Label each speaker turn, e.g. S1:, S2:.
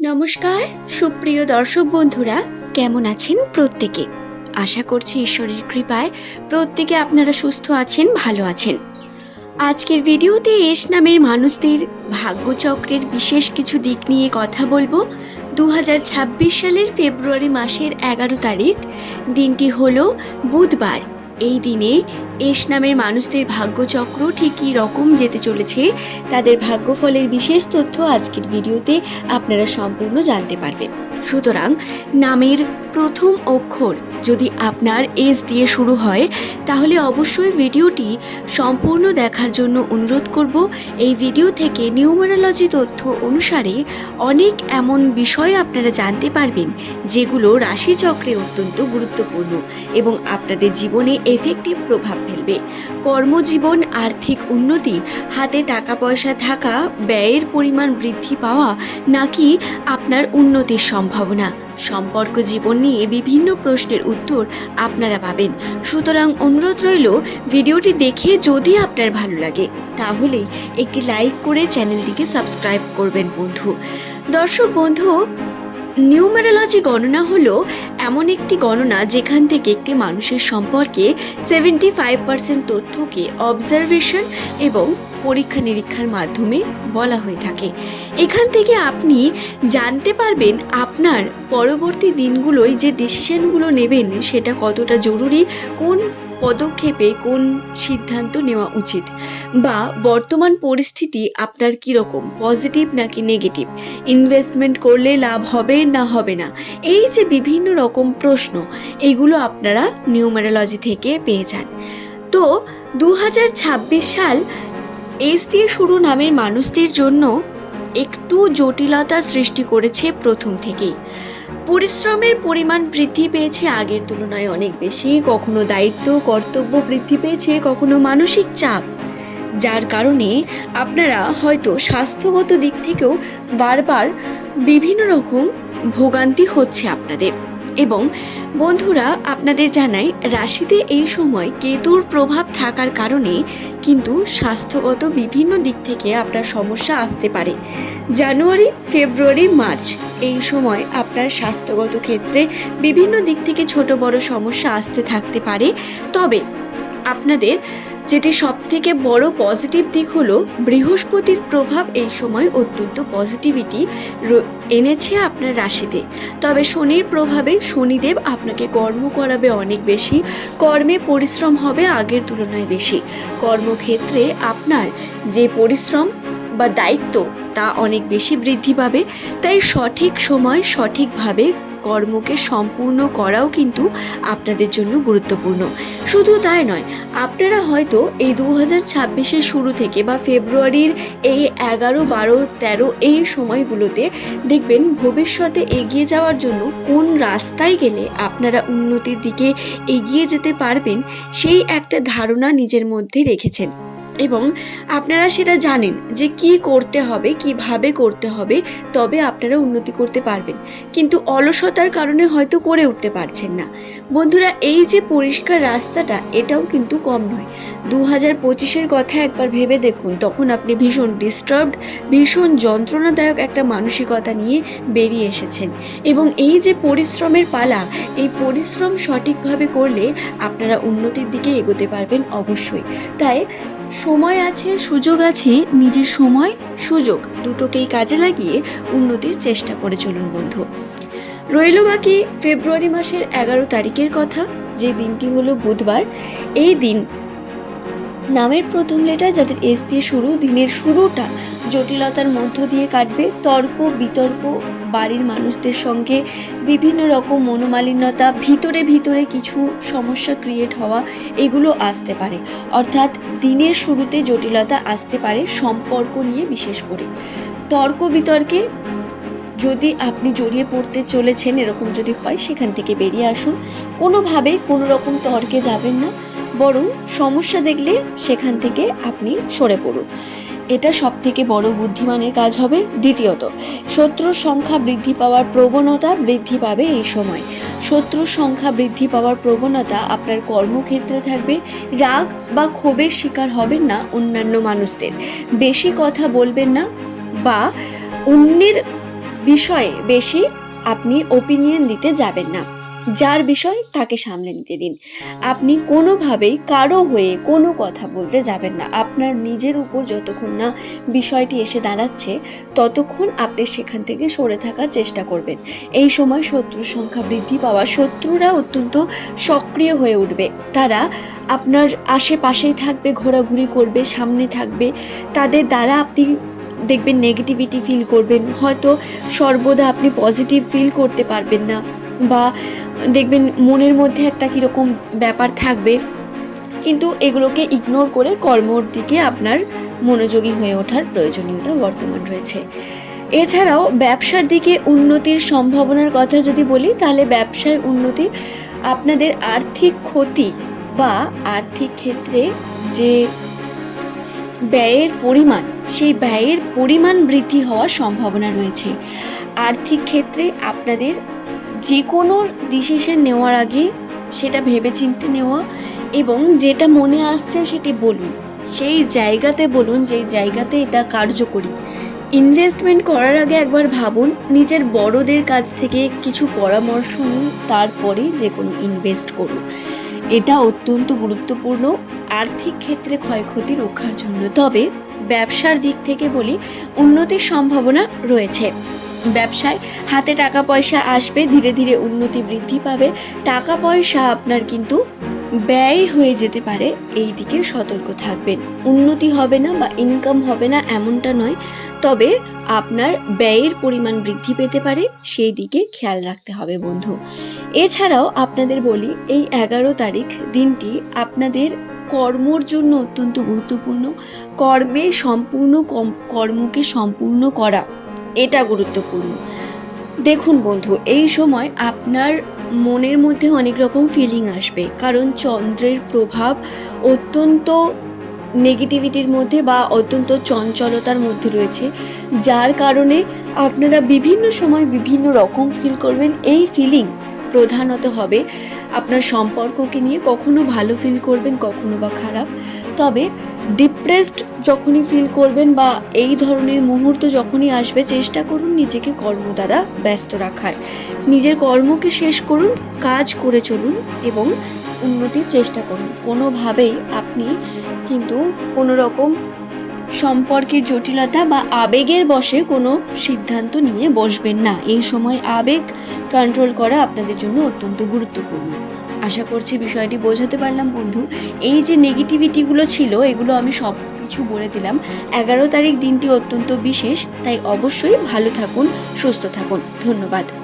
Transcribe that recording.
S1: নমস্কার সুপ্রিয় দর্শক বন্ধুরা, কেমন আছেন প্রত্যেকে? আশা করছি ঈশ্বরের কৃপায় প্রত্যেকে আপনারা সুস্থ আছেন, ভালো আছেন। আজকের ভিডিওতে এস নামের মানুষদের ভাগ্যচক্রের বিশেষ কিছু দিক নিয়ে কথা বলবো। 2026 সালের ফেব্রুয়ারি মাসের 11 তারিখ, দিনটি হলো বুধবার। এই দিনে এস নামের মানুষদের ভাগ্যচক্র ঠিক কী রকম যেতে চলেছে, তাদের ভাগ্যফলের বিশেষ তথ্য আজকের ভিডিওতে আপনারা সম্পূর্ণ জানতে পারবেন। সুতরাং নামের প্রথম অক্ষর যদি আপনার এস দিয়ে শুরু হয়, তাহলে অবশ্যই ভিডিওটি সম্পূর্ণ দেখার জন্য অনুরোধ করব। এই ভিডিও থেকে নিউমারোলজি তথ্য অনুসারে অনেক এমন বিষয় আপনারা জানতে পারবেন যেগুলো রাশিচক্রে অত্যন্ত গুরুত্বপূর্ণ এবং আপনাদের জীবনে এফেক্টিভ প্রভাব ফেলবে। কর্মজীবন, আর্থিক উন্নতি, হাতে টাকা পয়সা থাকা, ব্যয়ের পরিমাণ বৃদ্ধি পাওয়া, নাকি আপনার উন্নতির সম্ভাবনা, সম্পর্ক জীবন নিয়ে বিভিন্ন প্রশ্নের উত্তর আপনারা পাবেন। সুতরাং অনুরোধ রইল, ভিডিওটি দেখে যদি আপনার ভালো লাগে তাহলেই একটি লাইক করে চ্যানেলটিকে সাবস্ক্রাইব করবেন বন্ধু। দর্শক বন্ধু, নিউমারোলজি গণনা হলো এমন একটি গণনা যেখান থেকে একটি মানুষের সম্পর্কে 75% তথ্যকে অবজারভেশন এবং পরীক্ষা নিরীক্ষার মাধ্যমে বলা হয়ে থাকে। এখান থেকে আপনি জানতে পারবেন আপনার পরবর্তী দিনগুলোয় যে ডিসিশনগুলো নেবেন সেটা কতটা জরুরি, কোন পদক্ষেপে কোন সিদ্ধান্ত নেওয়া উচিত, বা বর্তমান পরিস্থিতি আপনার কীরকম, পজিটিভ নাকি নেগেটিভ, ইনভেস্টমেন্ট করলে লাভ হবে না হবে না, এই যে বিভিন্ন রকম প্রশ্ন, এগুলো আপনারা নিউমারোলজি থেকে পেয়ে যান। তো 2026 সাল এস দিয়ে শুরু নামের মানুষদের জন্য একটু জটিলতা সৃষ্টি করেছে প্রথম থেকেই। পরিশ্রমের পরিমাণ বৃদ্ধি পেয়েছে আগের তুলনায় অনেক বেশি, কখনো দায়িত্ব কর্তব্য বৃদ্ধি পেয়েছে, কখনো মানসিক চাপ, যার কারণে আপনারা হয়তো স্বাস্থ্যগত দিক থেকেও বারবার বিভিন্ন রকম ভোগান্তি হচ্ছে আপনাদের। এবং বন্ধুরা, আপনাদের জানাই, রাশিতে এই সময় কেতুর প্রভাব থাকার কারণে কিন্তু স্বাস্থ্যগত বিভিন্ন দিক থেকে আপনার সমস্যা আসতে পারে। জানুয়ারি, ফেব্রুয়ারি, মার্চ এই সময় আপনার স্বাস্থ্যগত ক্ষেত্রে বিভিন্ন দিক থেকে ছোট বড় সমস্যা আসতে থাকতে পারে। তবে আপনাদের যেটি সব থেকে বড় পজিটিভ দিক হলো বৃহস্পতির প্রভাব এই সময় অত্যন্ত পজিটিভিটি এনেছে আপনার রাশিতে। তবে শনির প্রভাবে শনিদেব আপনাকে কর্ম করাবে অনেক বেশি, কর্মে পরিশ্রম হবে আগের তুলনায় বেশি। কর্মক্ষেত্রে আপনার যে পরিশ্রম বা দায়িত্ব তা অনেক বেশি বৃদ্ধি পাবে। তাই সঠিক সময় সঠিকভাবে কর্মকে সম্পূর্ণ করাও কিন্তু আপনাদের জন্য গুরুত্বপূর্ণ। শুধু তাই নয়, আপনারা হয়তো এই 2026-এর শুরু থেকে বা ফেব্রুয়ারির এই 11, 12, 13 এই সময়গুলোতে দেখবেন ভবিষ্যতে এগিয়ে যাওয়ার জন্য কোন রাস্তায় গেলে আপনারা উন্নতির দিকে এগিয়ে যেতে পারবেন সেই একটা ধারণা নিজের মধ্যে রেখেছেন এবং আপনারা সেটা জানেন যে কি করতে হবে, কিভাবে করতে হবে, তবে আপনারা উন্নতি করতে পারবেন। কিন্তু অলসতার কারণে হয়তো করে উঠতে পারছেন না। বন্ধুরা, এই যে পরিষ্কার রাস্তাটা, এটাও কিন্তু কম নয়। 2025-এর কথা একবার ভেবে দেখুন, তখন আপনি ভীষণ ডিস্টার্বড, ভীষণ যন্ত্রণাদায়ক একটা মানসিকতা নিয়ে বেরিয়ে এসেছেন। এবং এই যে পরিশ্রমের পালা, এই পরিশ্রম সঠিকভাবে করলে আপনারা উন্নতির দিকে এগোতে পারবেন অবশ্যই। তাই সময় আছে, সুযোগ আছে, নিজের সময় সুযোগ দুটোকেই কাজে লাগিয়ে উন্নতির চেষ্টা করে চলুন বন্ধু। রইল বাকি ফেব্রুয়ারি মাসের 11 তারিখের কথা, যে দিনটি হলো বুধবার। এই দিন নামের প্রথম লেটার যাদের এস দিয়ে শুরু, দিনের শুরুটা জটিলতার মধ্য দিয়ে কাটবে। তর্ক বিতর্ক, বাড়ির মানুষদের সঙ্গে বিভিন্ন রকম মনোমালিন্যতা, ভিতরে ভিতরে কিছু সমস্যা ক্রিয়েট হওয়া, এগুলো আসতে পারে। অর্থাৎ দিনের শুরুতে জটিলতা আসতে পারে সম্পর্ক নিয়ে। বিশেষ করে তর্ক বিতর্কে যদি আপনি জড়িয়ে পড়তে চলেছেন, এরকম যদি হয়, সেখান থেকে বেরিয়ে আসুন। কোনোভাবে কোনো রকম তর্কে যাবেন না, বরং সমস্যা দেখলে সেখান থেকে আপনি সরে পড়ুন। এটা সব থেকে বড় বুদ্ধিমানের কাজ হবে। দ্বিতীয়ত, শত্রুর সংখ্যা বৃদ্ধি পাওয়ার প্রবণতা বৃদ্ধি পাবে এই সময়। শত্রুর সংখ্যা বৃদ্ধি পাওয়ার প্রবণতা আপনার কর্মক্ষেত্রে থাকবে। রাগ বা ক্ষোভের শিকার হবেন না অন্যান্য মানুষদের, বেশি কথা বলবেন না বা অন্যের বিষয়ে বেশি আপনি ওপিনিয়ন দিতে যাবেন না। যার বিষয় তাকে সামলে নিতে দিন। আপনি কোনোভাবেই কারো হয়ে কোনো কথা বলতে যাবেন না। আপনার নিজের উপর যতক্ষণ না বিষয়টি এসে দাঁড়াচ্ছে, ততক্ষণ আপনি সেখান থেকে সরে থাকার চেষ্টা করবেন। এই সময় শত্রুর সংখ্যা বৃদ্ধি পাওয়া, শত্রুরা অত্যন্ত সক্রিয় হয়ে উঠবে। তারা আপনার আশেপাশেই থাকবে, ঘোরাঘুরি করবে, সামনে থাকবে। তাদের দ্বারা আপনি দেখবেন নেগেটিভিটি ফিল করবেন, হয়তো সর্বদা আপনি পজিটিভ ফিল করতে পারবেন না, বা দেখবেন মনের মধ্যে একটা কীরকম ব্যাপার থাকবে। কিন্তু এগুলোকে ইগনোর করে কর্মর দিকে আপনার মনোযোগী হয়ে ওঠার প্রয়োজনীয়তা বর্তমান রয়েছে। এছাড়াও ব্যবসার দিকে উন্নতির সম্ভাবনার কথা যদি বলি, তাহলে ব্যবসায় উন্নতি, আপনাদের আর্থিক ক্ষতি বা আর্থিক ক্ষেত্রে যে ব্যয়ের পরিমাণ, সেই ব্যয়ের পরিমাণ বৃদ্ধি হওয়ার সম্ভাবনা রয়েছে। আর্থিক ক্ষেত্রে আপনাদের যে কোনো ডিসিশন নেওয়ার আগে সেটা ভেবেচিন্তে নেওয়া, এবং যেটা মনে আসছে সেটি বলুন, সেই জায়গাতে বলুন যেই জায়গাতে এটা কার্যকরী। ইনভেস্টমেন্ট করার আগে একবার ভাবুন, নিজের বড়দের কাছ থেকে কিছু পরামর্শ নিন, তারপরেই যে কোনো ইনভেস্ট করুন। এটা অত্যন্ত গুরুত্বপূর্ণ আর্থিক ক্ষেত্রে ক্ষয়ক্ষতি রক্ষার জন্য। তবে ব্যবসার দিক থেকে বলি, উন্নতির সম্ভাবনা রয়েছে। ব্যবসায় হাতে টাকা পয়সা আসবে, ধীরে ধীরে উন্নতি বৃদ্ধি পাবে। টাকা পয়সা আপনার কিন্তু ব্যয় হয়ে যেতে পারে, এই দিকে সতর্ক থাকবেন। উন্নতি হবে না বা ইনকাম হবে না এমনটা নয়, তবে আপনার ব্যয়ের পরিমাণ বৃদ্ধি পেতে পারে, সেই দিকে খেয়াল রাখতে হবে বন্ধু। এছাড়াও আপনাদের বলি, এই 11 তারিখ দিনটি আপনাদের কর্মর জন্য অত্যন্ত গুরুত্বপূর্ণ। কর্মকে সম্পূর্ণ করা, এটা গুরুত্বপূর্ণ। দেখুন বন্ধু, এই সময় আপনার মনের মধ্যে অনেক রকম ফিলিং আসবে, কারণ চন্দ্রের প্রভাব অত্যন্ত নেগেটিভিটির মধ্যে বা অত্যন্ত চঞ্চলতার মধ্যে রয়েছে, যার কারণে আপনারা বিভিন্ন সময় বিভিন্ন রকম ফিল করবেন। এই ফিলিং প্রধানত হবে আপনার সম্পর্ককে নিয়ে, কখনো ভালো ফিল করবেন, কখনো বা খারাপ। তবে ডিপ্রেসড যখনই ফিল করবেন বা এই ধরনের মুহূর্ত যখনই আসবে, চেষ্টা করুন নিজেকে কর্ম দ্বারা ব্যস্ত রাখার। নিজের কর্মকে শেষ করুন, কাজ করে চলুন এবং উন্নতির চেষ্টা করুন। কোনোভাবেই আপনি কিন্তু কোনো রকম সম্পর্কের জটিলতা বা আবেগের বশে কোনো সিদ্ধান্ত নিয়ে বসবেন না। এই সময় আবেগ কন্ট্রোল করা আপনাদের জন্য অত্যন্ত গুরুত্বপূর্ণ। আশা করছি বিষয়টি বোঝাতে পারলাম বন্ধু। এই যে নেগেটিভিটিগুলো ছিল, এগুলো আমি সব কিছু বলে দিলাম। 11 তারিখ দিনটি অত্যন্ত বিশেষ, তাই অবশ্যই ভালো থাকুন, সুস্থ থাকুন। ধন্যবাদ।